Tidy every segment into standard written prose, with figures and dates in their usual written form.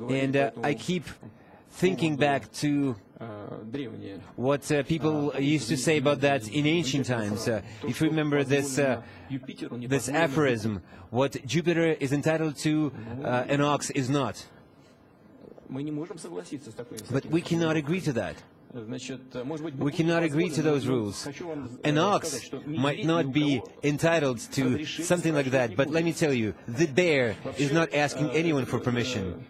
And I keep thinking back to what people used to say about that in ancient times. If you remember this aphorism, what Jupiter is entitled to, an ox is not. But we cannot agree to that. We cannot agree to those rules. An ox might not be entitled to something like that, but let me tell you, the bear is not asking anyone for permission.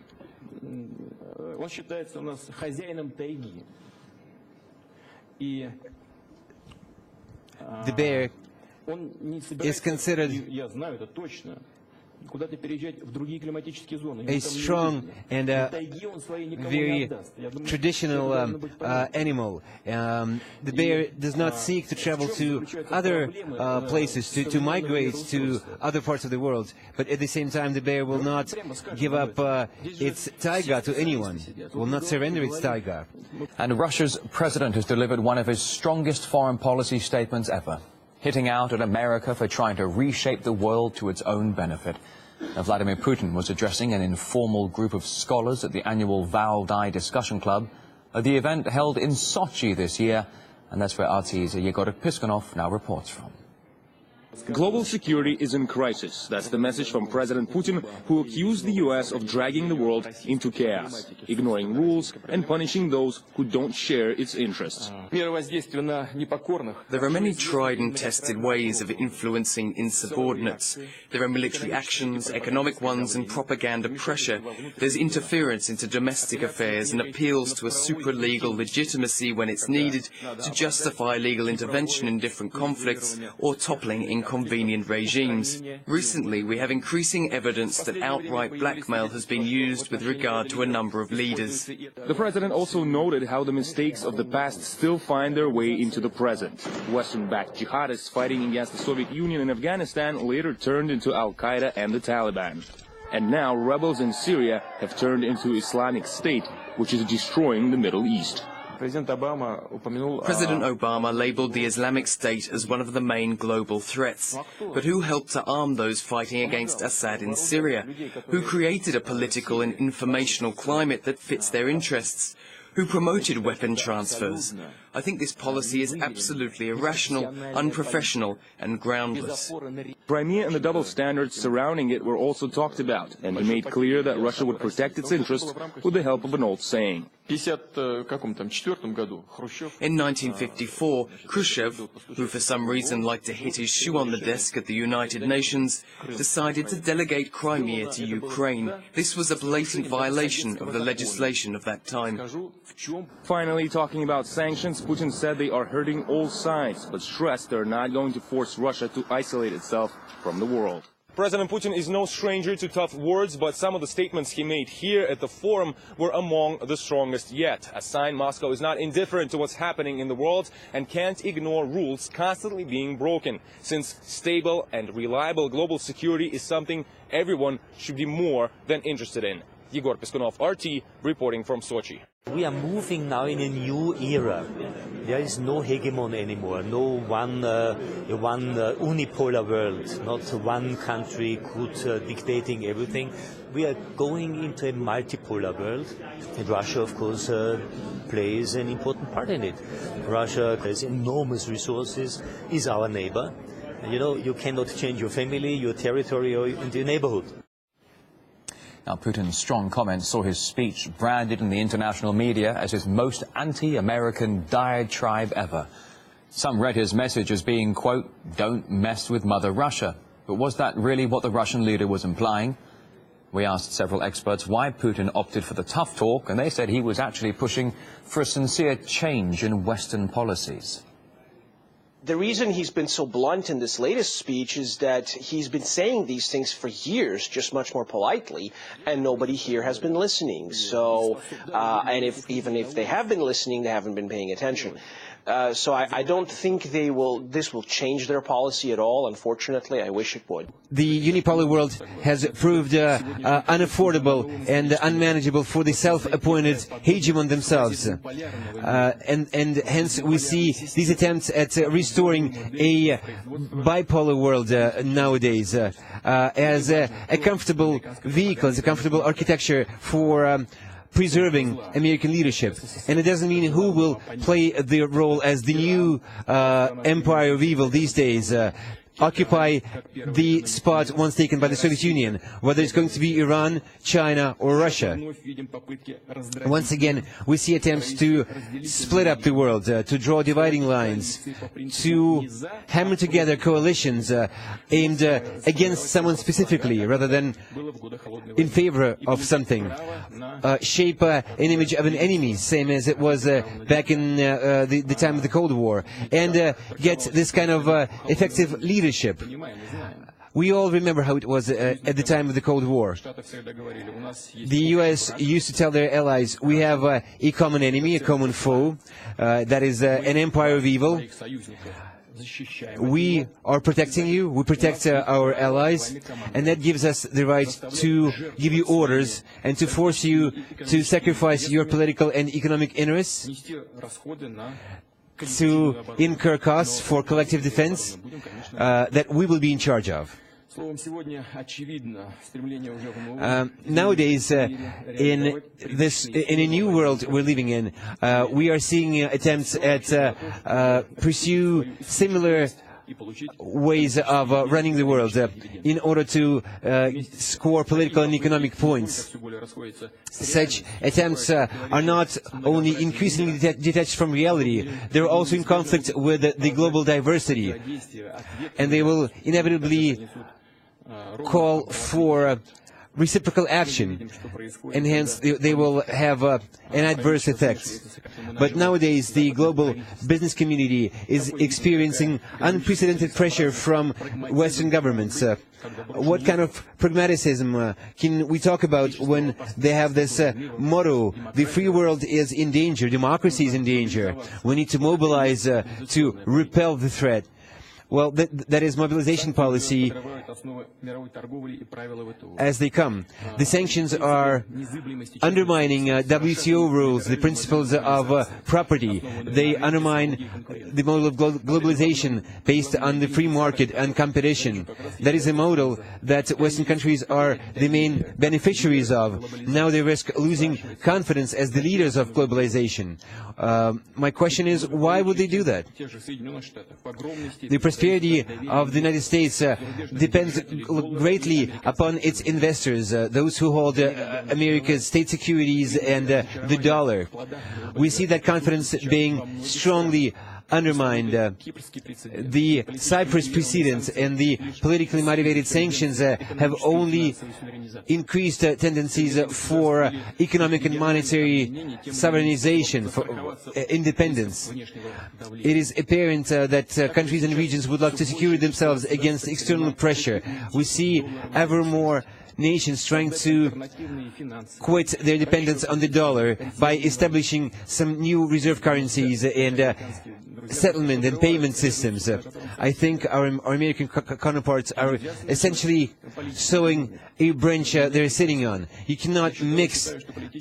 The bear is considered a strong and very traditional animal. The bear does not seek to travel to other places, to migrate to other parts of the world, but at the same time the bear will not give up its taiga to anyone, will not surrender its taiga. And Russia's president has delivered one of his strongest foreign policy statements ever, hitting out at America for trying to reshape the world to its own benefit. Now, Vladimir Putin was addressing an informal group of scholars at the annual Valdai Discussion Club, the event held in Sochi this year, and that's where RT's Yegor Piskunov now reports from. Global security is in crisis. That's the message from President Putin, who accused the U.S. of dragging the world into chaos, ignoring rules and punishing those who don't share its interests. There are many tried and tested ways of influencing insubordinates. There are military actions, economic ones, and propaganda pressure. There's interference into domestic affairs and appeals to a supra-legal legitimacy when it's needed to justify legal intervention in different conflicts or toppling inconvenient regimes. Recently, we have increasing evidence that outright blackmail has been used with regard to a number of leaders. The president also noted how the mistakes of the past still find their way into the present. Western-backed jihadists fighting against the Soviet Union in Afghanistan later turned into Al-Qaeda and the Taliban. And now rebels in Syria have turned into Islamic State, which is destroying the Middle East. President Obama labelled the Islamic State as one of the main global threats. But who helped to arm those fighting against Assad in Syria? Who created a political and informational climate that fits their interests? Who promoted weapon transfers? I think this policy is absolutely irrational, unprofessional and groundless. Crimea and the double standards surrounding it were also talked about, and he made clear that Russia would protect its interests with the help of an old saying. In 1954, Khrushchev, who for some reason liked to hit his shoe on the desk at the United Nations, decided to delegate Crimea to Ukraine. This was a blatant violation of the legislation of that time. Finally, talking about sanctions, Putin said they are hurting all sides, but stressed they're not going to force Russia to isolate itself from the world. President Putin is no stranger to tough words, but some of the statements he made here at the forum were among the strongest yet. A sign Moscow is not indifferent to what's happening in the world and can't ignore rules constantly being broken, since stable and reliable global security is something everyone should be more than interested in. Yegor Piskunov, RT, reporting from Sochi. We are moving now in a new era. There is no hegemon anymore, no one unipolar world, not one country dictating everything. We are going into a multipolar world, and Russia, of course, plays an important part in it. Russia has enormous resources, is our neighbor. You know, you cannot change your family, your territory, or your neighborhood. Now, Putin's strong comments saw his speech branded in the international media as his most anti-American diatribe ever. Some read his message as being, quote, "Don't mess with Mother Russia." But was that really what the Russian leader was implying? We asked several experts why Putin opted for the tough talk, and they said he was actually pushing for a sincere change in Western policies. The reason he's been so blunt in this latest speech is that he's been saying these things for years, just much more politely, and nobody here has been listening. So, and even if they have been listening, they haven't been paying attention. So I don't think this will change their policy at all. Unfortunately, I wish it would. The unipolar world has proved unaffordable and unmanageable for the self-appointed hegemon themselves. And hence we see these attempts at restoring a bipolar world nowadays as a comfortable vehicle, as a comfortable architecture for preserving American leadership. And it doesn't mean who will play the role as the new empire of evil these days, occupy the spot once taken by the Soviet Union, whether it's going to be Iran, China, or Russia. Once again, we see attempts to split up the world, to draw dividing lines, to hammer together coalitions aimed against someone specifically, rather than in favor of something. Shape an image of an enemy, same as it was back in the time of the Cold War, and get this kind of effective leadership. We all remember how it was at the time of the Cold War. The U.S. used to tell their allies, we have a common enemy, a common foe, that is an empire of evil. We are protecting you, we protect our allies, and that gives us the right to give you orders and to force you to sacrifice your political and economic interests, to incur costs for collective defense that we will be in charge of. Nowadays, in a new world we're living in, we are seeing attempts at pursue similar ways of running the world in order to score political and economic points. Such attempts are not only increasingly detached from reality, they're also in conflict with the global diversity, and they will inevitably call for reciprocal action, and hence they will have an adverse effect. But nowadays the global business community is experiencing unprecedented pressure from Western governments. What kind of pragmatism can we talk about when they have this motto, the free world is in danger, democracy is in danger, we need to mobilize to repel the threat? Well, that is mobilization policy as they come. The sanctions are undermining WTO rules, the principles of property. They undermine the model of globalization based on the free market and competition. That is a model that Western countries are the main beneficiaries of. Now they risk losing confidence as the leaders of globalization. My question is, why would they do that? The prosperity of the United States depends greatly upon its investors, those who hold America's state securities and the dollar. We see that confidence being strongly undermined. The Cyprus precedent and the politically motivated sanctions have only increased tendencies for economic and monetary sovereignization, for independence. It is apparent that countries and regions would like to secure themselves against external pressure. We see ever more nations trying to quit their dependence on the dollar by establishing some new reserve currencies and settlement and payment systems. I think our American counterparts are essentially sowing a branch they're sitting on. You cannot mix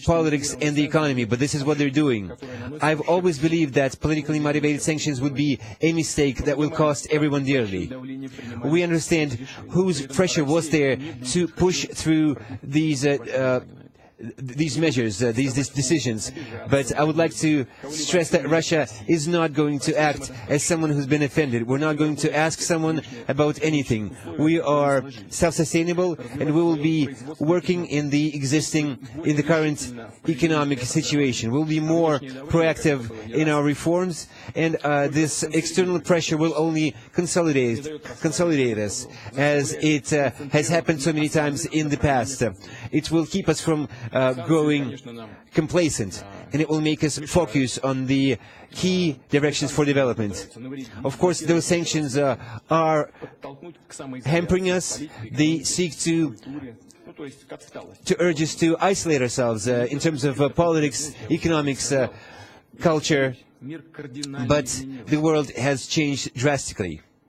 politics and the economy, but this is what they're doing. I've always believed that politically motivated sanctions would be a mistake that will cost everyone dearly. We understand whose pressure was there to push through these measures, these decisions. But I would like to stress that Russia is not going to act as someone who's been offended. We're not going to ask someone about anything. We are self-sustainable, and we will be working in the current economic situation. We'll be more proactive in our reforms, and this external pressure will only consolidate us, as it has happened so many times in the past. It will keep us from growing complacent, and it will make us focus on the key directions for development. Of course, those sanctions are hampering us. They seek to urge us to isolate ourselves in terms of politics, economics, culture, But the world has changed drastically.